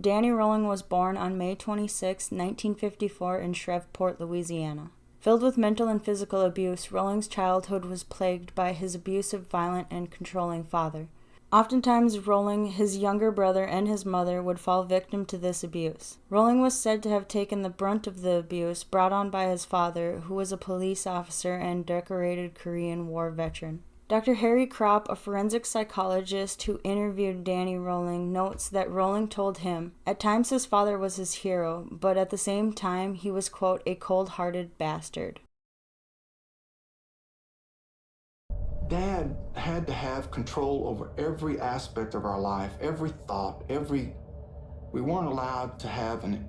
Danny Rolling was born on May 26, 1954 in Shreveport, Louisiana. Filled with mental and physical abuse, Rolling's childhood was plagued by his abusive, violent, and controlling father. Oftentimes, Rolling, his younger brother, and his mother would fall victim to this abuse. Rolling was said to have taken the brunt of the abuse brought on by his father, who was a police officer and decorated Korean War veteran. Dr. Harry Kropp, a forensic psychologist who interviewed Danny Rolling, notes that Rolling told him, at times his father was his hero, but at the same time he was, quote, a cold-hearted bastard. Dad had to have control over every aspect of our life, every thought, we weren't allowed to have an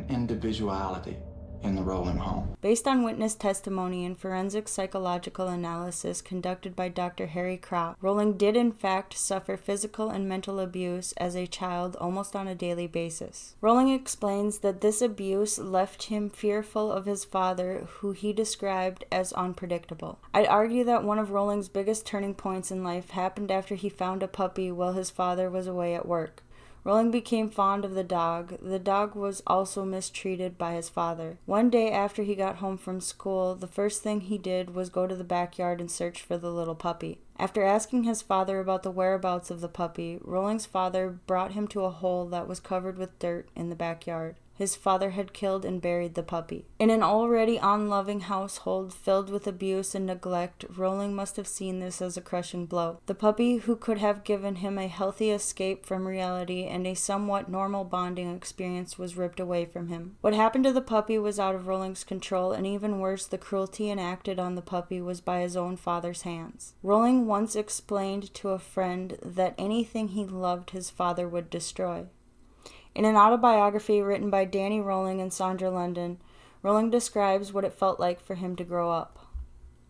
individuality in the Rolling home. Based on witness testimony and forensic psychological analysis conducted by Dr. Harry Kropp, Rolling did in fact suffer physical and mental abuse as a child almost on a daily basis. Rolling explains that this abuse left him fearful of his father, who he described as unpredictable. I'd argue that one of Rolling's biggest turning points in life happened after he found a puppy while his father was away at work. Rolling became fond of the dog. The dog was also mistreated by his father. One day after he got home from school, the first thing he did was go to the backyard and search for the little puppy. After asking his father about the whereabouts of the puppy, Rolling's father brought him to a hole that was covered with dirt in the backyard. His father had killed and buried the puppy. In an already unloving household filled with abuse and neglect, Rolling must have seen this as a crushing blow. The puppy, who could have given him a healthy escape from reality and a somewhat normal bonding experience, was ripped away from him. What happened to the puppy was out of Rolling's control, and even worse, the cruelty enacted on the puppy was by his own father's hands. Rolling once explained to a friend that anything he loved his father would destroy. In an autobiography written by Danny Rolling and Sandra London, Rolling describes what it felt like for him to grow up.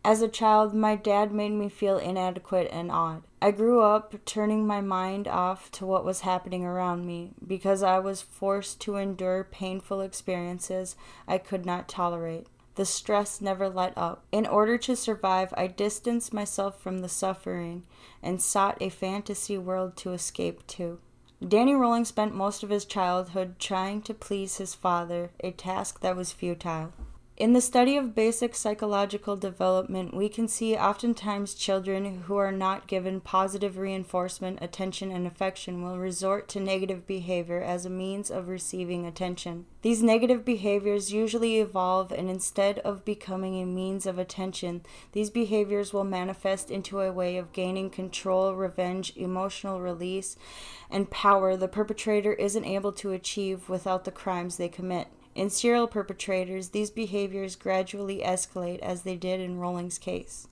As a child, my dad made me feel inadequate and odd. I grew up turning my mind off to what was happening around me because I was forced to endure painful experiences I could not tolerate. The stress never let up. In order to survive, I distanced myself from the suffering and sought a fantasy world to escape to. Danny Rolling spent most of his childhood trying to please his father, a task that was futile. In the study of basic psychological development, we can see oftentimes children who are not given positive reinforcement, attention, and affection will resort to negative behavior as a means of receiving attention. These negative behaviors usually evolve, and instead of becoming a means of attention, these behaviors will manifest into a way of gaining control, revenge, emotional release, and power the perpetrator isn't able to achieve without the crimes they commit. In serial perpetrators, these behaviors gradually escalate, as they did in Rolling's case.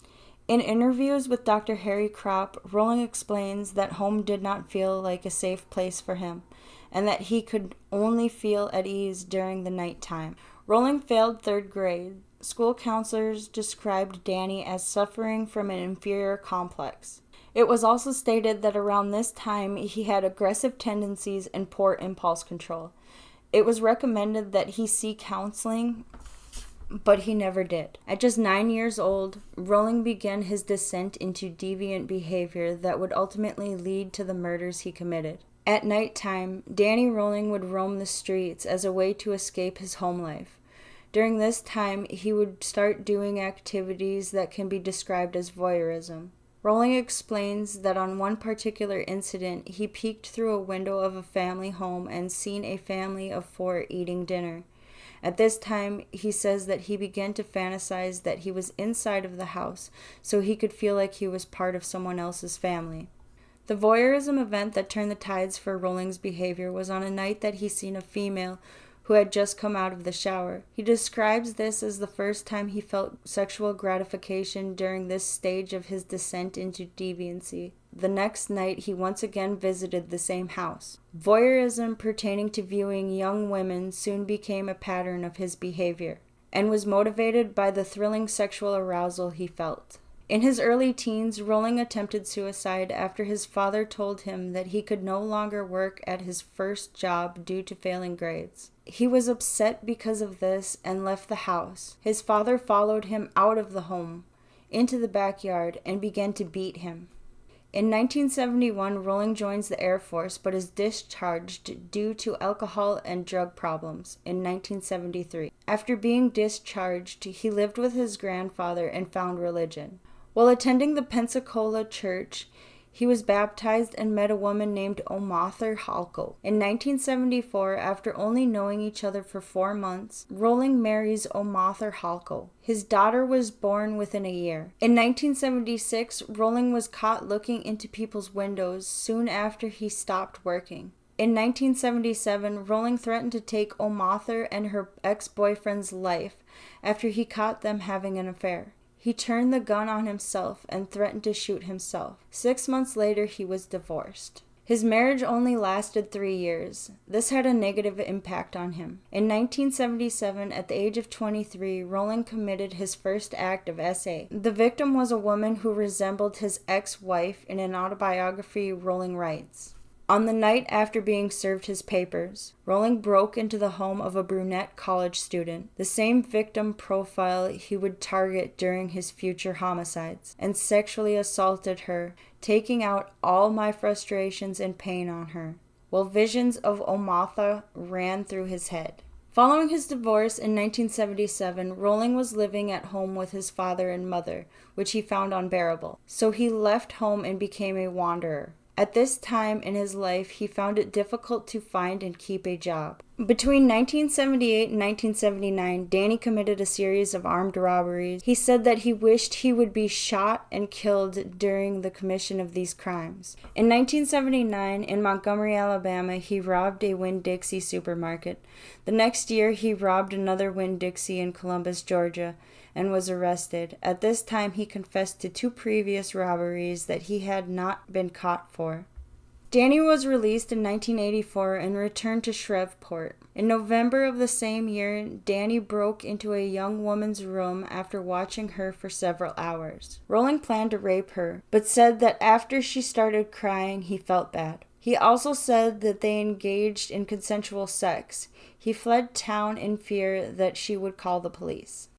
In interviews with Dr. Harry Kropp, Rolling explains that home did not feel like a safe place for him, and that he could only feel at ease during the nighttime. Rolling failed 3rd grade. School counselors described Danny as suffering from an inferior complex. It was also stated that around this time he had aggressive tendencies and poor impulse control. It was recommended that he seek counseling, but he never did. At just 9 years old, Rolling began his descent into deviant behavior that would ultimately lead to the murders he committed. At nighttime, Danny Rolling would roam the streets as a way to escape his home life. During this time, he would start doing activities that can be described as voyeurism. Rolling explains that on one particular incident, he peeked through a window of a family home and seen a family of 4 eating dinner. At this time, he says that he began to fantasize that he was inside of the house so he could feel like he was part of someone else's family. The voyeurism event that turned the tides for Rolling's behavior was on a night that he seen a female who had just come out of the shower. He describes this as the first time he felt sexual gratification during this stage of his descent into deviancy. The next night, he once again visited the same house. Voyeurism pertaining to viewing young women soon became a pattern of his behavior, and was motivated by the thrilling sexual arousal he felt. In his early teens, Rolling attempted suicide after his father told him that he could no longer work at his first job due to failing grades. He was upset because of this and left the house. His father followed him out of the home, into the backyard, and began to beat him. In 1971, Rolling joins the Air Force but is discharged due to alcohol and drug problems in 1973. After being discharged, he lived with his grandfather and found religion. While attending the Pensacola church, he was baptized and met a woman named Omather Halko. In 1974, after only knowing each other for 4 months, Rolling marries Omather Halko. His daughter was born within a year. In 1976, Rolling was caught looking into people's windows soon after he stopped working. In 1977, Rolling threatened to take Omather and her ex-boyfriend's life after he caught them having an affair. He turned the gun on himself and threatened to shoot himself. 6 months later, he was divorced. His marriage only lasted 3 years. This had a negative impact on him. In 1977, at the age of 23, Rolling committed his first act of SA. The victim was a woman who resembled his ex-wife in an autobiography Rolling writes. On the night after being served his papers, Rolling broke into the home of a brunette college student, the same victim profile he would target during his future homicides, and sexually assaulted her, taking out all my frustrations and pain on her, while visions of Omatha ran through his head. Following his divorce in 1977, Rolling was living at home with his father and mother, which he found unbearable, so he left home and became a wanderer. At this time in his life, he found it difficult to find and keep a job. Between 1978 and 1979, Danny committed a series of armed robberies. He said that he wished he would be shot and killed during the commission of these crimes. In 1979, in Montgomery, Alabama, he robbed a Winn-Dixie supermarket. The next year, he robbed another Winn-Dixie in Columbus, Georgia, and was arrested. At this time, he confessed to 2 previous robberies that he had not been caught for. Danny was released in 1984 and returned to Shreveport. In November of the same year, Danny broke into a young woman's room after watching her for several hours. Rolling planned to rape her, but said that after she started crying, he felt bad. He also said that they engaged in consensual sex. He fled town in fear that she would call the police.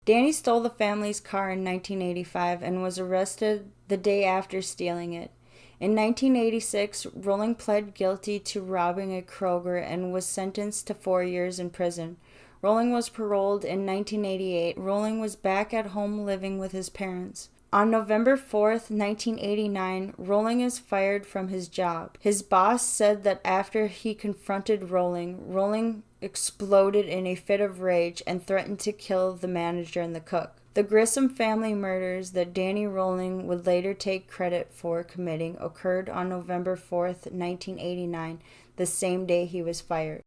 Danny stole the family's car in 1985 and was arrested the day after stealing it. In 1986, Rolling pled guilty to robbing a Kroger and was sentenced to 4 years in prison. Rolling was paroled in 1988. Rolling was back at home living with his parents. On November 4th, 1989, Rolling is fired from his job. His boss said that after he confronted Rolling exploded in a fit of rage and threatened to kill the manager and the cook. The Grissom family murders that Danny Rolling would later take credit for committing occurred on November 4th, 1989, the same day he was fired.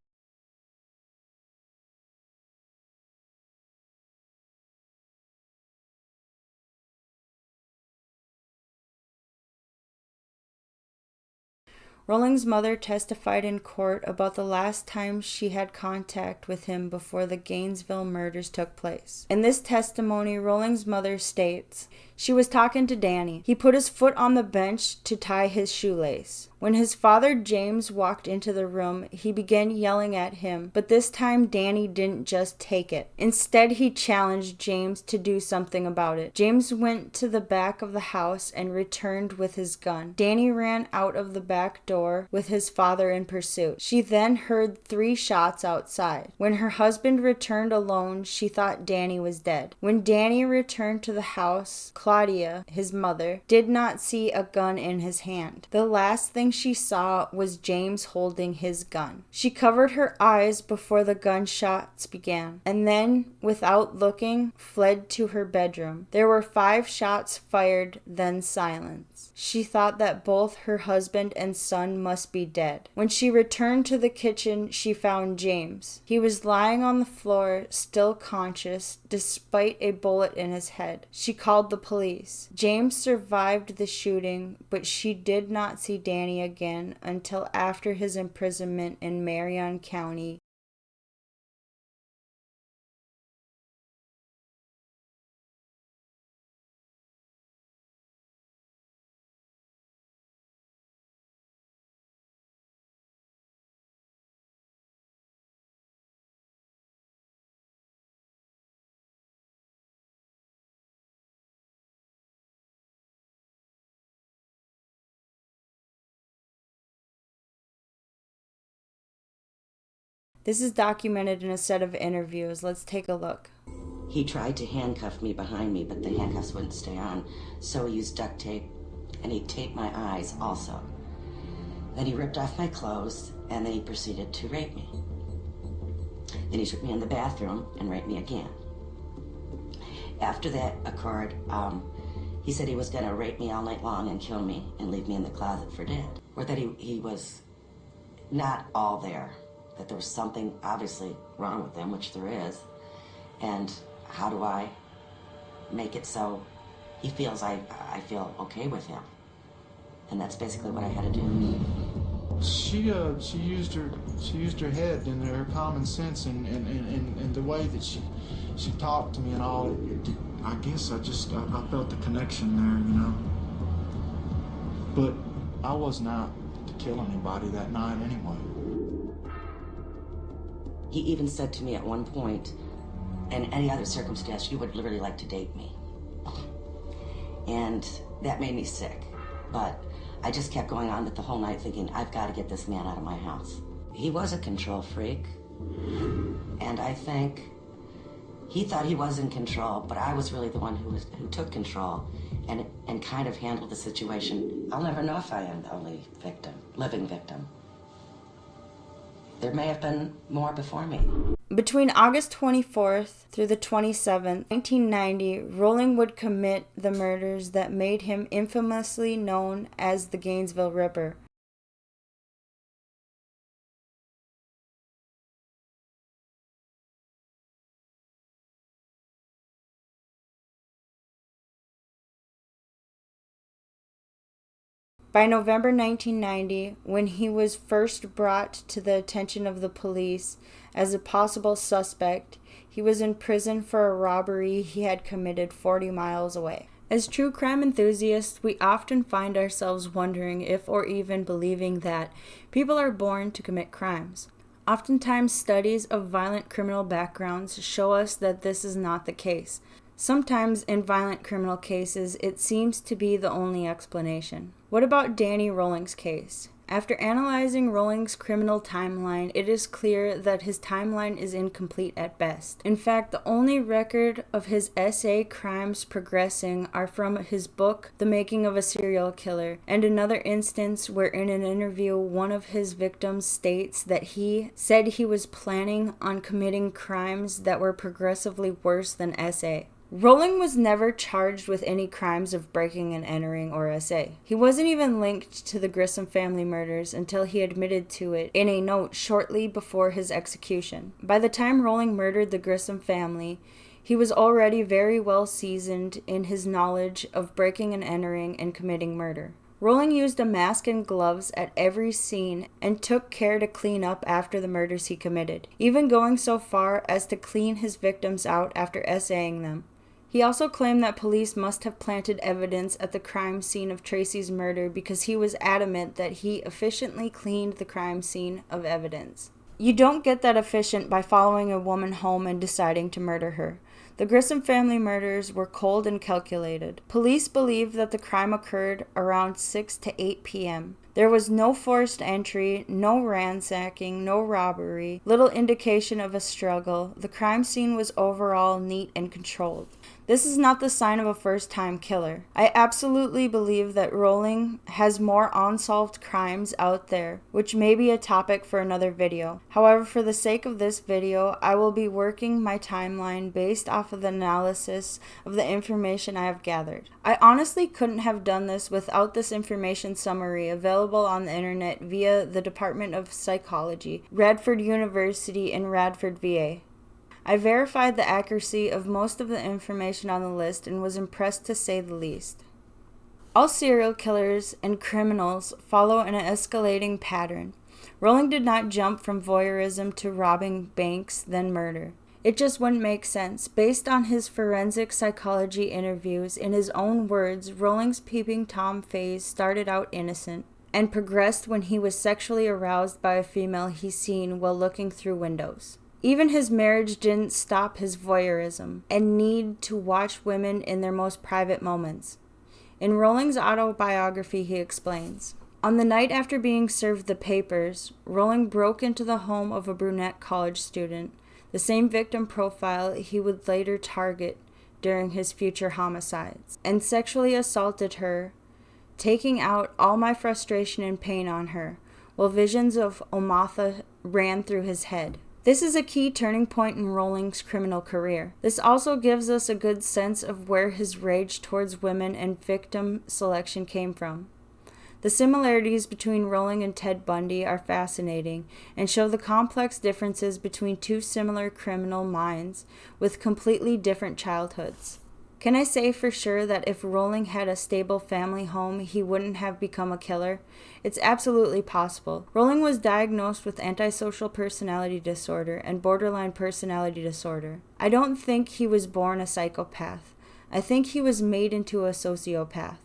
Rolling's mother testified in court about the last time she had contact with him before the Gainesville murders took place. In this testimony, Rolling's mother states, "She was talking to Danny. He put his foot on the bench to tie his shoelace. When his father James walked into the room, he began yelling at him, but this time Danny didn't just take it. Instead, he challenged James to do something about it. James went to the back of the house and returned with his gun. Danny ran out of the back door with his father in pursuit. She then heard 3 shots outside. When her husband returned alone, she thought Danny was dead. When Danny returned to the house, Claudia, his mother, did not see a gun in his hand. The last thing she saw was James holding his gun. She covered her eyes before the gunshots began, and then, without looking, fled to her bedroom. There were 5 shots fired, then silence. She thought that both her husband and son must be dead. When she returned to the kitchen, she found James. He was lying on the floor, still conscious, despite a bullet in his head. She called the police. James survived the shooting, but she did not see Danny again until after his imprisonment in Marion County. This is documented in a set of interviews. Let's take a look. He tried to handcuff me behind me, but the handcuffs wouldn't stay on, so he used duct tape, and he taped my eyes also. Then he ripped off my clothes, and then he proceeded to rape me. Then he took me in the bathroom and raped me again. After that occurred, he said he was going to rape me all night long and kill me and leave me in the closet for dead. Or that he was not all there, that there was something obviously wrong with him, which there is. And how do I make it so he feels I feel okay with him? And that's basically what I had to do. She used her head and her common sense and the way that she talked to me and all. I guess I felt the connection there, you know. But I was not to kill anybody that night anyway. He even said to me at one point, in any other circumstance, you would literally like to date me. And that made me sick. But I just kept going on with the whole night thinking, I've got to get this man out of my house. He was a control freak. And I think he thought he was in control, but I was really the one who took control and kind of handled the situation. I'll never know if I am the only victim, living victim. There may have been more before me. Between August 24th through the 27th, 1990, Rolling would commit the murders that made him infamously known as the Gainesville Ripper. By November 1990, when he was first brought to the attention of the police as a possible suspect, he was in prison for a robbery he had committed 40 miles away. As true crime enthusiasts, we often find ourselves wondering if or even believing that people are born to commit crimes. Oftentimes, studies of violent criminal backgrounds show us that this is not the case. Sometimes in violent criminal cases, it seems to be the only explanation. What about Danny Rolling's case? After analyzing Rolling's criminal timeline, it is clear that his timeline is incomplete at best. In fact, the only record of his SA crimes progressing are from his book, The Making of a Serial Killer, and another instance where in an interview one of his victims states that he said he was planning on committing crimes that were progressively worse than SA. Rolling was never charged with any crimes of breaking and entering or SA. He wasn't even linked to the Grissom family murders until he admitted to it in a note shortly before his execution. By the time Rolling murdered the Grissom family, he was already very well seasoned in his knowledge of breaking and entering and committing murder. Rolling used a mask and gloves at every scene and took care to clean up after the murders he committed, even going so far as to clean his victims out after SAing them. He also claimed that police must have planted evidence at the crime scene of Tracy's murder because he was adamant that he efficiently cleaned the crime scene of evidence. You don't get that efficient by following a woman home and deciding to murder her. The Grissom family murders were cold and calculated. Police believe that the crime occurred around 6 to 8 p.m. There was no forced entry, no ransacking, no robbery, little indication of a struggle. The crime scene was overall neat and controlled. This is not the sign of a first-time killer. I absolutely believe that Rolling has more unsolved crimes out there, which may be a topic for another video. However, for the sake of this video, I will be working my timeline based off of the analysis of the information I have gathered. I honestly couldn't have done this without this information summary available on the internet via the Department of Psychology, Radford University in Radford, VA. I verified the accuracy of most of the information on the list and was impressed to say the least. All serial killers and criminals follow an escalating pattern. Rolling did not jump from voyeurism to robbing banks, then murder. It just wouldn't make sense. Based on his forensic psychology interviews, in his own words, Rolling's peeping Tom phase started out innocent and progressed when he was sexually aroused by a female he seen while looking through windows. Even his marriage didn't stop his voyeurism and need to watch women in their most private moments. In Rolling's autobiography, he explains, On the night after being served the papers, Rowling broke into the home of a brunette college student, the same victim profile he would later target during his future homicides, and sexually assaulted her, taking out all my frustration and pain on her, while visions of Omatha ran through his head. This is a key turning point in Rowling's criminal career. This also gives us a good sense of where his rage towards women and victim selection came from. The similarities between Rowling and Ted Bundy are fascinating and show the complex differences between two similar criminal minds with completely different childhoods. Can I say for sure that if Rowling had a stable family home, he wouldn't have become a killer? It's absolutely possible. Rowling was diagnosed with antisocial personality disorder and borderline personality disorder. I don't think he was born a psychopath. I think he was made into a sociopath.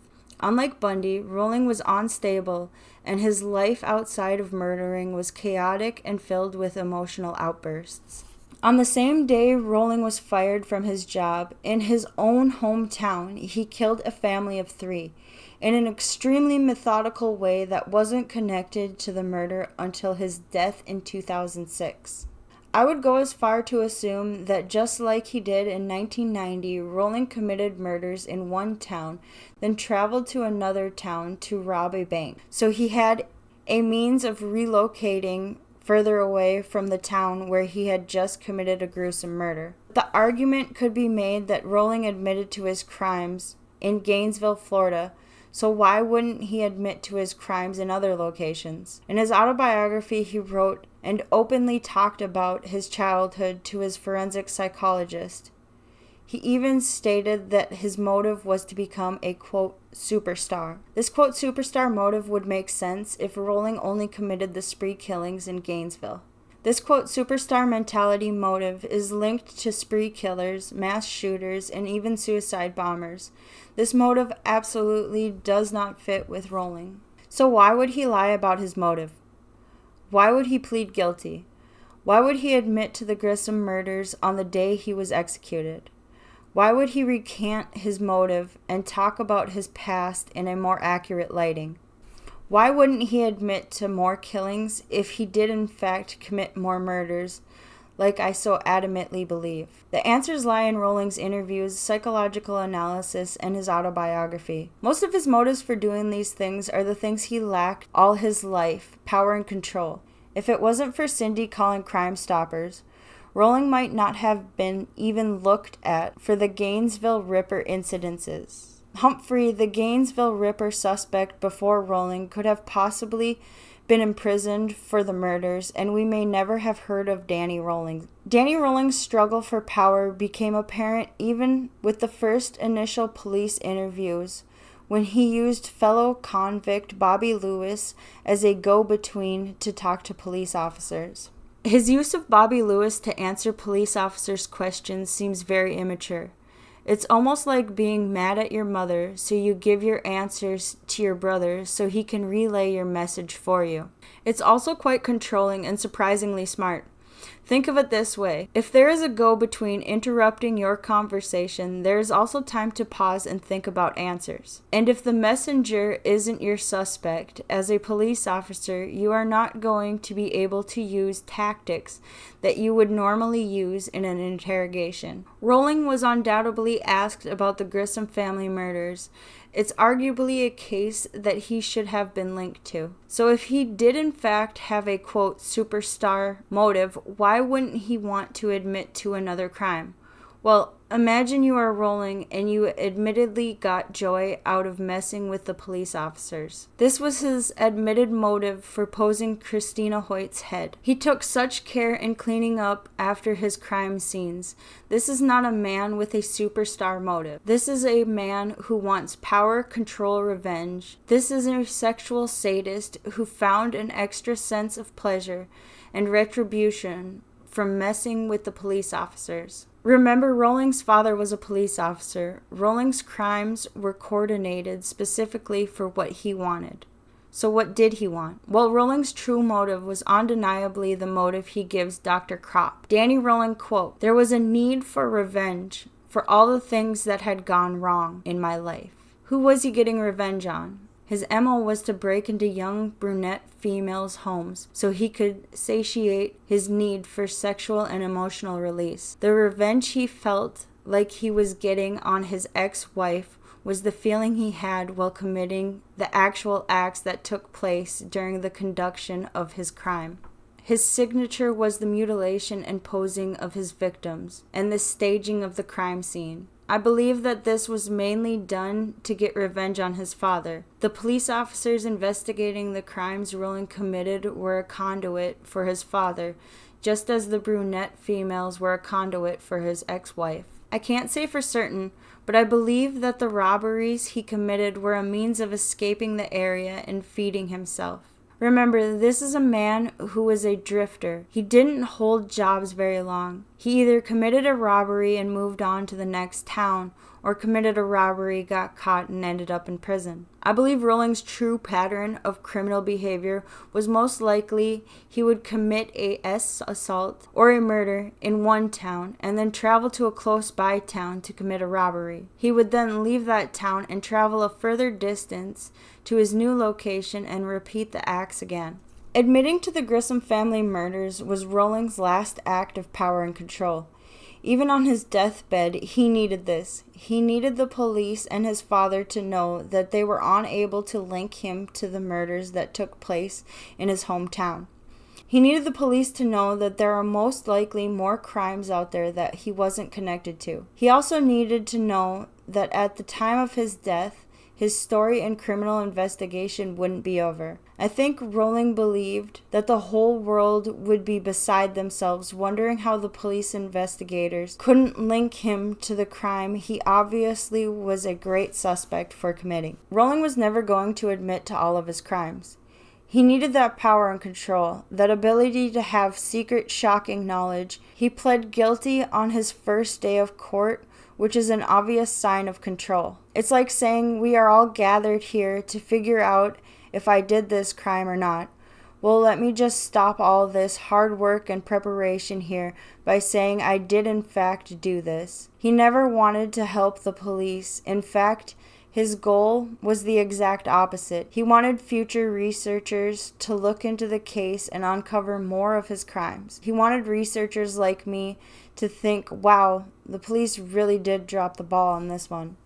Unlike Bundy, Rowling was unstable, and his life outside of murdering was chaotic and filled with emotional outbursts. On the same day Rowling was fired from his job, in his own hometown, he killed a family of 3, in an extremely methodical way that wasn't connected to the murder until his death in 2006. I would go as far to assume that just like he did in 1990, Rowling committed murders in one town, then traveled to another town to rob a bank. So he had a means of relocating further away from the town where he had just committed a gruesome murder. The argument could be made that Rowling admitted to his crimes in Gainesville, Florida, so why wouldn't he admit to his crimes in other locations? In his autobiography, he wrote and openly talked about his childhood to his forensic psychologist. He even stated that his motive was to become a, quote, superstar. This, quote, superstar motive would make sense if Rowling only committed the spree killings in Gainesville. This, quote, superstar mentality motive is linked to spree killers, mass shooters, and even suicide bombers. This motive absolutely does not fit with Rowling. So why would he lie about his motive? Why would he plead guilty? Why would he admit to the Grissom murders on the day he was executed? Why would he recant his motive and talk about his past in a more accurate lighting? Why wouldn't he admit to more killings if he did in fact commit more murders, like I so adamantly believe? The answers lie in Rowling's interviews, psychological analysis, and his autobiography. Most of his motives for doing these things are the things he lacked all his life: power and control. If it wasn't for Cindy calling Crime Stoppers, Rowling might not have been even looked at for the Gainesville Ripper incidences. Humphrey, the Gainesville Ripper suspect before Rowling, could have possibly been imprisoned for the murders, and we may never have heard of Danny Rowling. Danny Rowling's struggle for power became apparent even with the first initial police interviews, when he used fellow convict Bobby Lewis as a go-between to talk to police officers. His use of Bobby Lewis to answer police officers' questions seems very immature. It's almost like being mad at your mother, so you give your answers to your brother so he can relay your message for you. It's also quite controlling and surprisingly smart. Think of it this way. If there is a go-between interrupting your conversation, there is also time to pause and think about answers. And if the messenger isn't your suspect, as a police officer, you are not going to be able to use tactics that you would normally use in an interrogation. Rowling was undoubtedly asked about the Grissom family murders. It's arguably a case that he should have been linked to. So if he did in fact have a, quote, superstar motive, why wouldn't he want to admit to another crime? Well, imagine you are Rowling and you admittedly got joy out of messing with the police officers. This was his admitted motive for posing Christina Hoyt's head. He took such care in cleaning up after his crime scenes. This is not a man with a superstar motive. This is a man who wants power, control, revenge. This is a sexual sadist who found an extra sense of pleasure and retribution from messing with the police officers. Remember, Rowling's father was a police officer. Rowling's crimes were coordinated specifically for what he wanted. So what did he want? Well, Rowling's true motive was undeniably the motive he gives Dr. Kropp. Danny Rowling, quote, "There was a need for revenge for all the things that had gone wrong in my life." Who was he getting revenge on? His MO was to break into young brunette females' homes so he could satiate his need for sexual and emotional release. The revenge he felt like he was getting on his ex-wife was the feeling he had while committing the actual acts that took place during the conduction of his crime. His signature was the mutilation and posing of his victims, and the staging of the crime scene. I believe that this was mainly done to get revenge on his father. The police officers investigating the crimes Rowling committed were a conduit for his father, just as the brunette females were a conduit for his ex-wife. I can't say for certain, but I believe that the robberies he committed were a means of escaping the area and feeding himself. Remember, this is a man who was a drifter. He didn't hold jobs very long. He either committed a robbery and moved on to the next town, or committed a robbery, got caught, and ended up in prison. I believe Rowling's true pattern of criminal behavior was most likely he would commit a assault or a murder in one town and then travel to a close-by town to commit a robbery. He would then leave that town and travel a further distance to his new location and repeat the acts again. Admitting to the Grissom family murders was Rowling's last act of power and control. Even on his deathbed, he needed this. He needed the police and his father to know that they were unable to link him to the murders that took place in his hometown. He needed the police to know that there are most likely more crimes out there that he wasn't connected to. He also needed to know that at the time of his death, his story and criminal investigation wouldn't be over. I think Rowling believed that the whole world would be beside themselves, wondering how the police investigators couldn't link him to the crime he obviously was a great suspect for committing. Rowling was never going to admit to all of his crimes. He needed that power and control, that ability to have secret, shocking knowledge. He pled guilty on his first day of court, which is an obvious sign of control. It's like saying we are all gathered here to figure out if I did this crime or not. Well, let me just stop all this hard work and preparation here by saying I did in fact do this. He never wanted to help the police. In fact, his goal was the exact opposite. He wanted future researchers to look into the case and uncover more of his crimes. He wanted researchers like me to think, wow, the police really did drop the ball on this one.